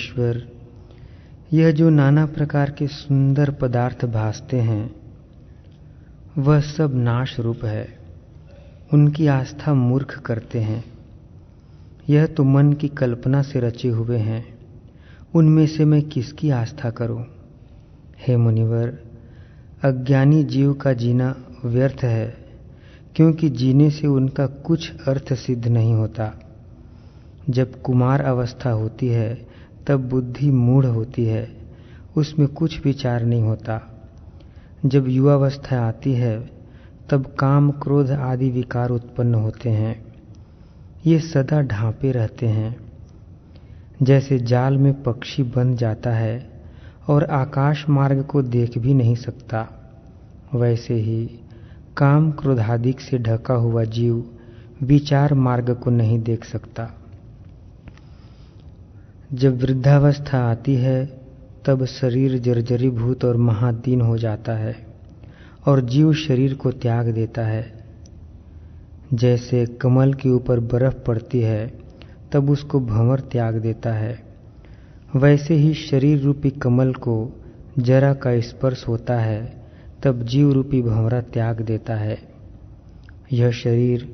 ईश्वर, यह जो नाना प्रकार के सुंदर पदार्थ भासते हैं वह सब नाश रूप है। उनकी आस्था मूर्ख करते हैं। यह तो मन की कल्पना से रचे हुए हैं, उनमें से मैं किसकी आस्था करूं? हे मुनिवर, अज्ञानी जीव का जीना व्यर्थ है, क्योंकि जीने से उनका कुछ अर्थ सिद्ध नहीं होता। जब कुमार अवस्था होती है तब बुद्धि मूढ़ होती है, उसमें कुछ विचार नहीं होता। जब युवावस्था आती है तब काम क्रोध आदि विकार उत्पन्न होते हैं। ये सदा ढांपे रहते हैं। जैसे जाल में पक्षी बंध जाता है और आकाश मार्ग को देख भी नहीं सकता, वैसे ही काम क्रोधादिक से ढका हुआ जीव विचार मार्ग को नहीं देख सकता। जब वृद्धावस्था आती है तब शरीर जर्जरीभूत और महादीन हो जाता है और जीव शरीर को त्याग देता है। जैसे कमल के ऊपर बर्फ पड़ती है तब उसको भंवर त्याग देता है, वैसे ही शरीर रूपी कमल को जरा का स्पर्श होता है तब जीव रूपी भंवरा त्याग देता है। यह शरीर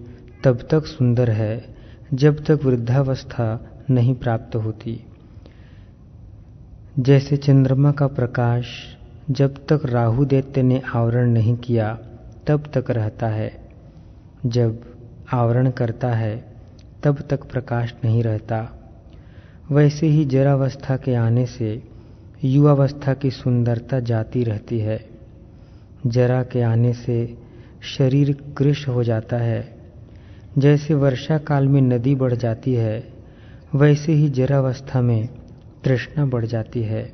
तब तक सुंदर है जब तक वृद्धावस्था नहीं प्राप्त होती। जैसे चंद्रमा का प्रकाश जब तक राहु दैत्य ने आवरण नहीं किया तब तक रहता है, जब आवरण करता है तब तक प्रकाश नहीं रहता, वैसे ही जरावस्था के आने से युवावस्था की सुंदरता जाती रहती है। जरा के आने से शरीर कृश हो जाता है। जैसे वर्षा काल में नदी बढ़ जाती है, वैसे ही जरावस्था में तृष्णा बढ़ जाती है।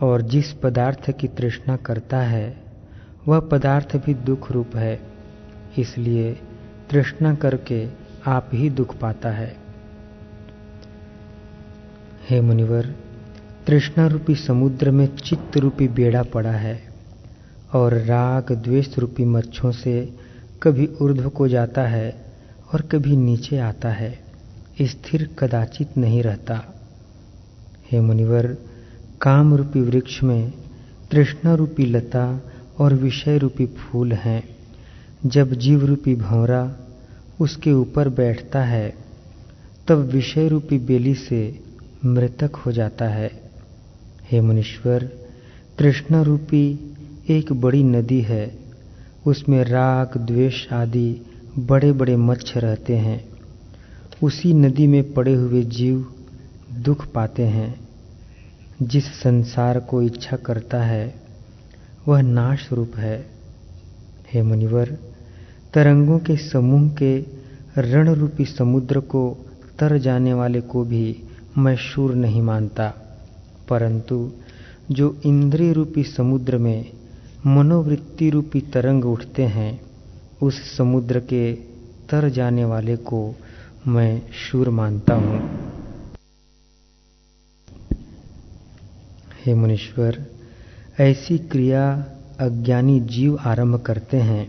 और जिस पदार्थ की तृष्णा करता है वह पदार्थ भी दुख रूप है, इसलिए तृष्णा करके आप ही दुख पाता है। हे मुनिवर, तृष्णा रूपी समुद्र में चित्त रूपी बेड़ा पड़ा है और राग द्वेष रूपी मच्छों से कभी ऊर्ध्व को जाता है और कभी नीचे आता है, स्थिर कदाचित नहीं रहता। हे मुनिवर, काम रूपी वृक्ष में तृष्णा रूपी लता और विषय रूपी फूल हैं। जब जीव रूपी भंवरा उसके ऊपर बैठता है तब विषय रूपी बेली से मृतक हो जाता है। हे मुनीश्वर, तृष्णा रूपी एक बड़ी नदी है, उसमें राग द्वेष आदि बड़े बड़े मत्स्य रहते हैं। उसी नदी में पड़े हुए जीव दुख पाते हैं। जिस संसार को इच्छा करता है वह नाश रूप है। हे मुनिवर, तरंगों के समूह के रण रूपी समुद्र को तर जाने वाले को भी मैं शूर नहीं मानता, परंतु जो इंद्रिय रूपी समुद्र में मनोवृत्ति रूपी तरंग उठते हैं, उस समुद्र के तर जाने वाले को मैं शूर मानता हूँ। हे मुनीश्वर, ऐसी क्रिया अज्ञानी जीव आरंभ करते हैं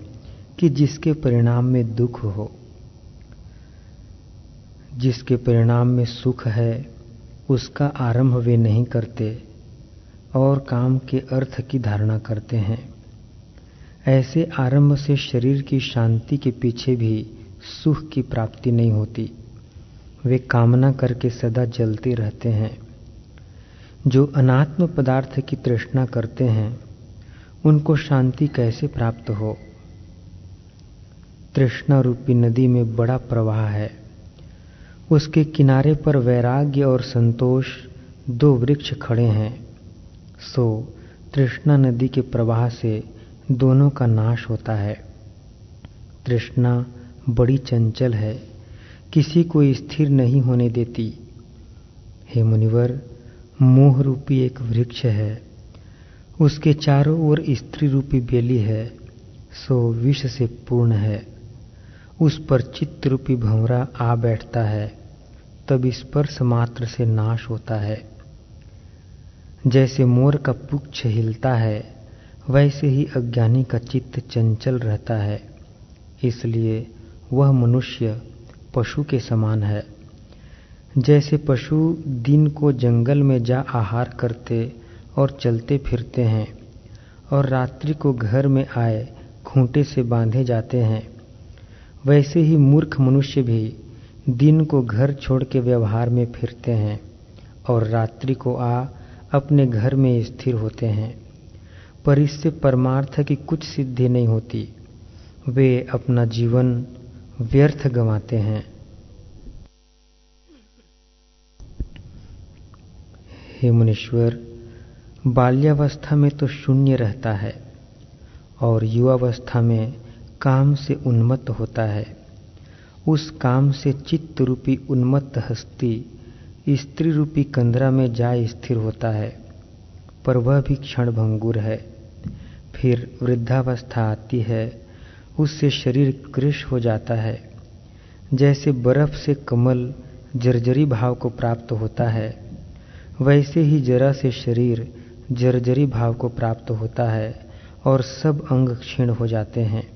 कि जिसके परिणाम में दुख हो। जिसके परिणाम में सुख है उसका आरंभ वे नहीं करते और काम के अर्थ की धारणा करते हैं। ऐसे आरंभ से शरीर की शांति के पीछे भी सुख की प्राप्ति नहीं होती। वे कामना करके सदा जलते रहते हैं। जो अनात्म पदार्थ की तृष्णा करते हैं उनको शांति कैसे प्राप्त हो? तृष्णा रूपी नदी में बड़ा प्रवाह है, उसके किनारे पर वैराग्य और संतोष दो वृक्ष खड़े हैं। सो तृष्णा नदी के प्रवाह से दोनों का नाश होता है। तृष्णा बड़ी चंचल है, किसी को स्थिर नहीं होने देती। हे मुनिवर, मोह रूपी एक वृक्ष है, उसके चारों ओर स्त्री रूपी बेली है, सो विष से पूर्ण है। उस पर चित्त रूपी भंवरा आ बैठता है, तब स्पर्श मात्र से नाश होता है। जैसे मोर का पुच्छ हिलता है, वैसे ही अज्ञानी का चित्त चंचल रहता है, इसलिए वह मनुष्य पशु के समान है। जैसे पशु दिन को जंगल में जा आहार करते और चलते फिरते हैं और रात्रि को घर में आए खूंटे से बांधे जाते हैं, वैसे ही मूर्ख मनुष्य भी दिन को घर छोड़ के व्यवहार में फिरते हैं और रात्रि को आ अपने घर में स्थिर होते हैं, पर इससे परमार्थ की कुछ सिद्धि नहीं होती। वे अपना जीवन व्यर्थ गंवाते हैं। हे मुनीश्वर, बाल्यावस्था में तो शून्य रहता है और युवावस्था में काम से उन्मत्त होता है। उस काम से चित्त रूपी उन्मत्त हस्ती स्त्री रूपी कंदरा में जा स्थिर होता है, पर वह भी क्षणभंगुर है। फिर वृद्धावस्था आती है, उससे शरीर कृश हो जाता है। जैसे बर्फ से कमल जर्जरी भाव को प्राप्त होता है, वैसे ही जरा से शरीर जर्जरी भाव को प्राप्त होता है और सब अंग क्षीण हो जाते हैं,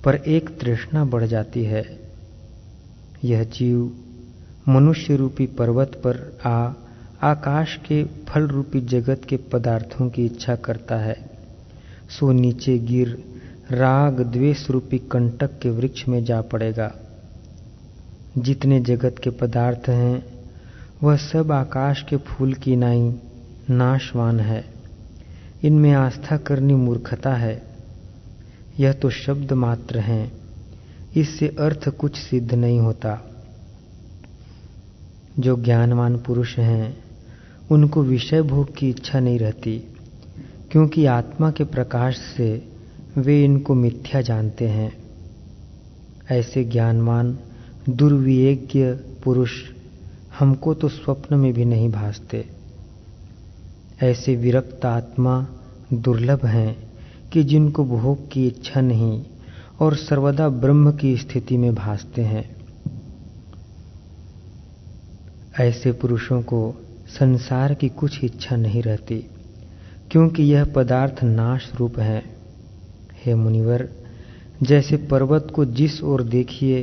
पर एक तृष्णा बढ़ जाती है। यह जीव मनुष्य रूपी पर्वत पर आकाश के फल रूपी जगत के पदार्थों की इच्छा करता है, सो नीचे गिर राग द्वेष रूपी कंटक के वृक्ष में जा पड़ेगा। जितने जगत के पदार्थ हैं वह सब आकाश के फूल की नाई नाशवान है। इनमें आस्था करनी मूर्खता है। यह तो शब्द मात्र हैं, इससे अर्थ कुछ सिद्ध नहीं होता। जो ज्ञानवान पुरुष हैं उनको विषय भोग की इच्छा नहीं रहती, क्योंकि आत्मा के प्रकाश से वे इनको मिथ्या जानते हैं। ऐसे ज्ञानवान दुर्विवेज्ञ पुरुष हमको तो स्वप्न में भी नहीं भासते। ऐसे विरक्त आत्मा दुर्लभ हैं कि जिनको भोग की इच्छा नहीं और सर्वदा ब्रह्म की स्थिति में भासते हैं। ऐसे पुरुषों को संसार की कुछ इच्छा नहीं रहती, क्योंकि यह पदार्थ नाश रूप है। हे मुनिवर, जैसे पर्वत को जिस ओर देखिए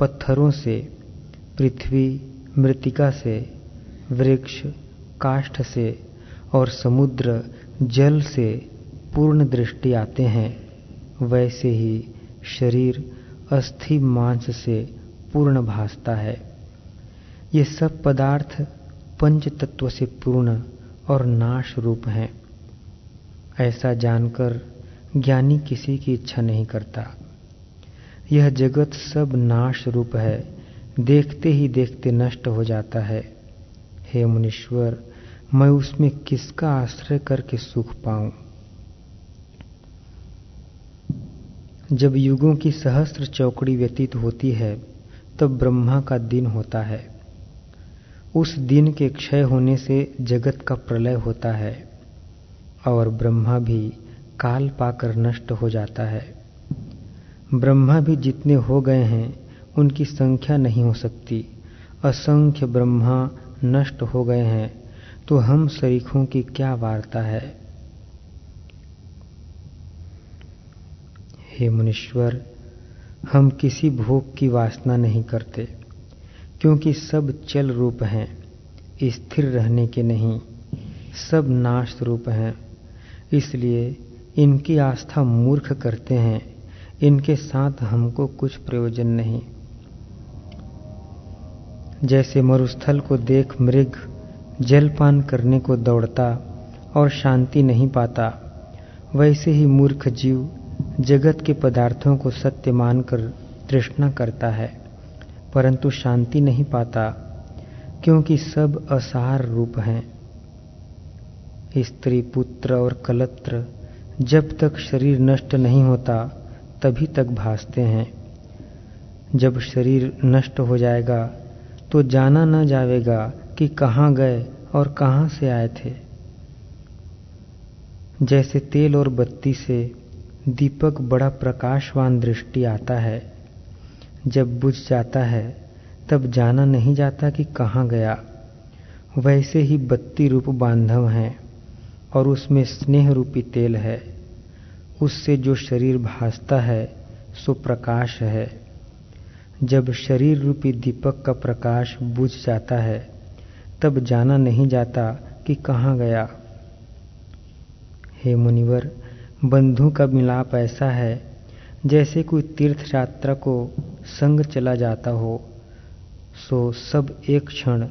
पत्थरों से, पृथ्वी मृत्तिका से, वृक्ष काष्ठ से और समुद्र जल से पूर्ण दृष्टि आते हैं, वैसे ही शरीर अस्थि मांस से पूर्ण भासता है। ये सब पदार्थ पंच तत्व से पूर्ण और नाश रूप हैं। ऐसा जानकर ज्ञानी किसी की इच्छा नहीं करता। यह जगत सब नाश रूप है, देखते ही देखते नष्ट हो जाता है। हे मुनीश्वर, मैं उसमें किसका आश्रय करके सुख पाऊं? जब युगों की सहस्त्र चौकड़ी व्यतीत होती है तब ब्रह्मा का दिन होता है। उस दिन के क्षय होने से जगत का प्रलय होता है और ब्रह्मा भी काल पाकर नष्ट हो जाता है। ब्रह्मा भी जितने हो गए हैं उनकी संख्या नहीं हो सकती। असंख्य ब्रह्मा नष्ट हो गए हैं, तो हम सरीखों की क्या वार्ता है। हे मुनीश्वर, हम किसी भोग की वासना नहीं करते, क्योंकि सब चल रूप हैं, स्थिर रहने के नहीं, सब नाश रूप हैं। इसलिए इनकी आस्था मूर्ख करते हैं, इनके साथ हमको कुछ प्रयोजन नहीं। जैसे मरुस्थल को देख मृग जलपान करने को दौड़ता और शांति नहीं पाता, वैसे ही मूर्ख जीव जगत के पदार्थों को सत्य मानकर तृष्णा करता है, परंतु शांति नहीं पाता, क्योंकि सब असार रूप हैं। स्त्री पुत्र और कलत्र जब तक शरीर नष्ट नहीं होता तभी तक भासते हैं। जब शरीर नष्ट हो जाएगा तो जाना न जाएगा कि कहाँ गए और कहाँ से आए थे। जैसे तेल और बत्ती से दीपक बड़ा प्रकाशवान दृष्टि आता है, जब बुझ जाता है तब जाना नहीं जाता कि कहाँ गया, वैसे ही बत्ती रूप बांधव है और उसमें स्नेह रूपी तेल है। उससे जो शरीर भासता है सो प्रकाश है। जब शरीर रूपी दीपक का प्रकाश बुझ जाता है तब जाना नहीं जाता कि कहाँ गया। हे मुनिवर, बंधु का मिलाप ऐसा है जैसे कोई तीर्थ यात्रा को संग चला जाता हो। सो सब एक क्षण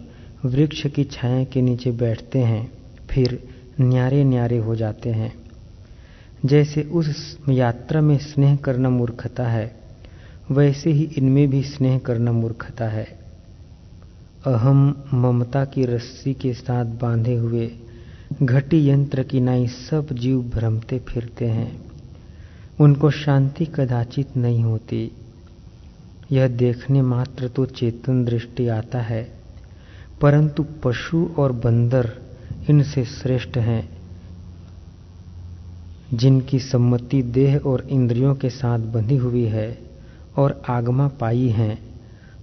वृक्ष की छाया के नीचे बैठते हैं, फिर न्यारे न्यारे हो जाते हैं। जैसे उस यात्रा में स्नेह करना मूर्खता है, वैसे ही इनमें भी स्नेह करना मूर्खता है। अहम ममता की रस्सी के साथ बांधे हुए घटी यंत्र की नाई सब जीव भ्रमते फिरते हैं, उनको शांति कदाचित नहीं होती। यह देखने मात्र तो चेतन दृष्टि आता है, परंतु पशु और बंदर इनसे श्रेष्ठ हैं। जिनकी सम्मति देह और इंद्रियों के साथ बंधी हुई है और आगमा पाई हैं,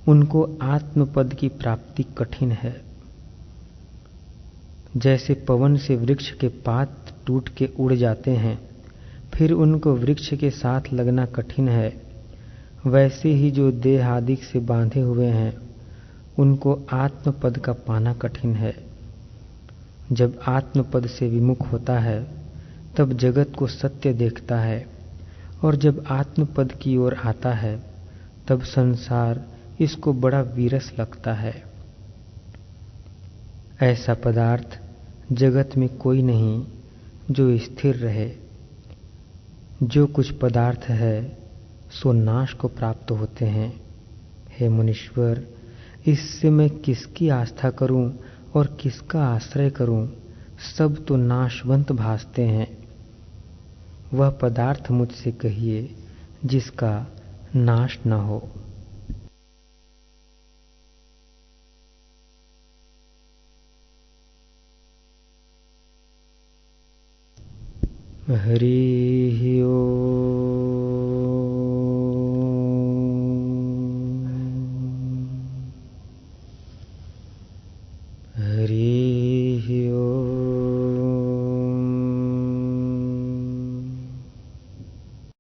उनको आत्मपद की प्राप्ति कठिन है। जैसे पवन से वृक्ष के पात टूट के उड़ जाते हैं, फिर उनको वृक्ष के साथ लगना कठिन है, वैसे ही जो देह आदि से बांधे हुए हैं, उनको आत्मपद का पाना कठिन है। जब आत्मपद से विमुख होता है तब जगत को सत्य देखता है, और जब आत्मपद की ओर आता है तब संसार इसको बड़ा विरस लगता है। ऐसा पदार्थ जगत में कोई नहीं जो स्थिर रहे। जो कुछ पदार्थ है सो नाश को प्राप्त होते हैं। हे मुनीश्वर, इससे मैं किसकी आस्था करूं और किसका आश्रय करूं? सब तो नाशवंत भासते हैं। वह पदार्थ मुझसे कहिए जिसका नाश न हो। हरि ओम।